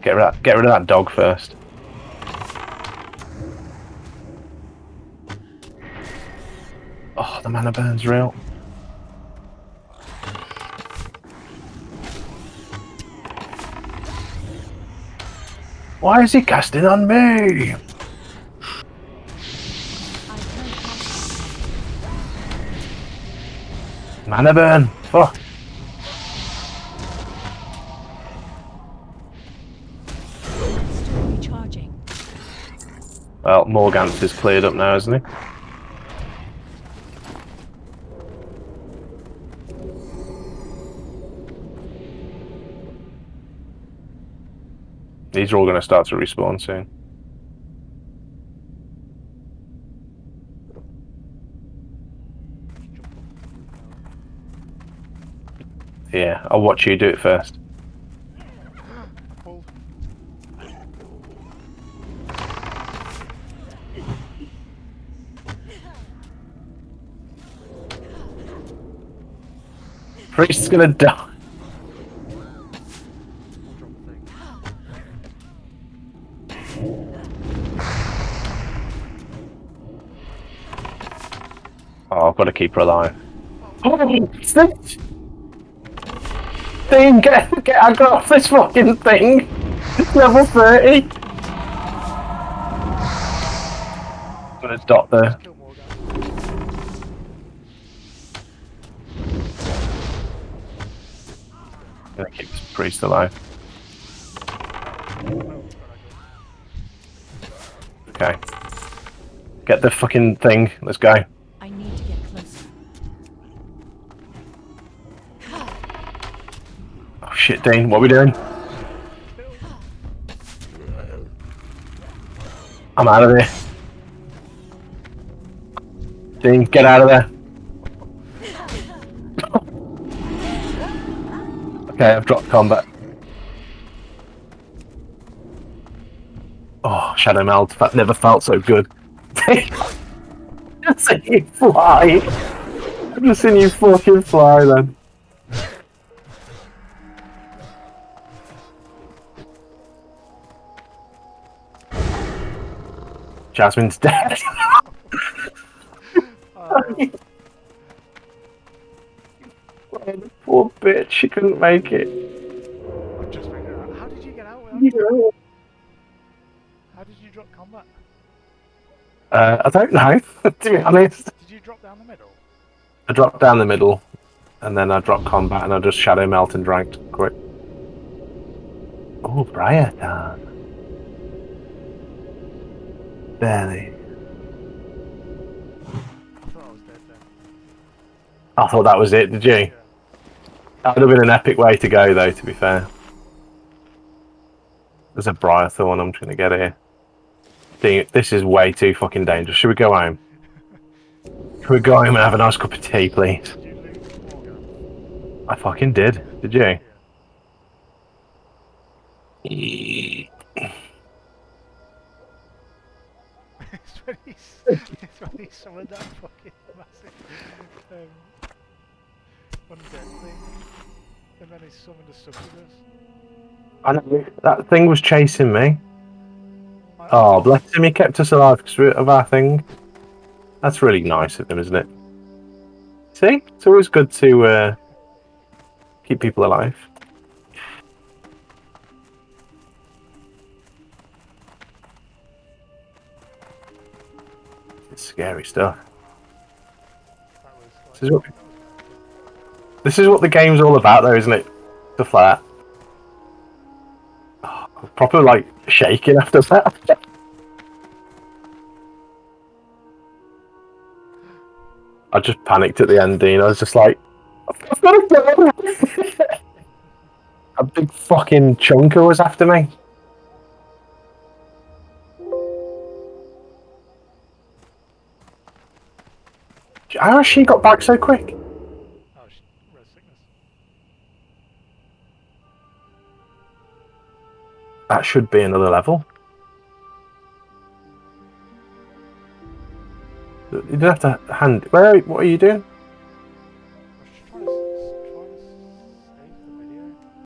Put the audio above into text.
Get rid of that dog first. Oh, the mana burn's real. Why is he casting on me? Mana burn. Fuck. Well, Morgantz is cleared up now, isn't he? These are all going to start to respawn soon. Yeah, I'll watch you do it first. Priest's gonna die. Oh, I've got to keep her alive. Oh, thing, get off this fucking thing. Level 30. I'm gonna dot there. I'm gonna keep this priest alive. Okay. Get the fucking thing. Let's go. I need to get closer. Oh shit, Dean, what are we doing? I'm out of there. Dean, get out of there. Okay, I've dropped combat. Oh, Shadow Meld, that never felt so good. I've seen you fly. I've just seen you fucking fly then. Jasmine's dead. Oh, poor bitch, she couldn't make it. I'm just figuring out. How did you get out? Yeah. How did you drop combat? I don't know, to be honest. Did you drop down the middle? I dropped down the middle, and then I dropped combat, and I just Shadow Melt and drank quick. Oh, Briarthorn. Barely. I thought I was dead then. I thought that was it, did you? Yeah. That would have been an epic way to go, though, to be fair. There's a Briarthorn I'm trying to get here. This is way too fucking dangerous. Should we go home? Should we go home and have a nice cup of tea, please? Did you lose Morgan? I fucking did. Did you? Yeah. It's when he summoned that fucking massive undead thing, and then he summoned a succubus. I know, that thing was chasing me. Oh, bless him, he kept us alive because of our thing. That's really nice of him, isn't it? See? It's always good to keep people alive. It's scary stuff. This is what the game's all about, though, isn't it? Stuff like that. Oh, proper, like, shaking after that. I just panicked at the end, Dean. I was just like, I've got to go! A big fucking chunker was after me. How has she got back so quick? Oh, red sickness. That should be another level. You didn't have to hand. Wait, what are you doing?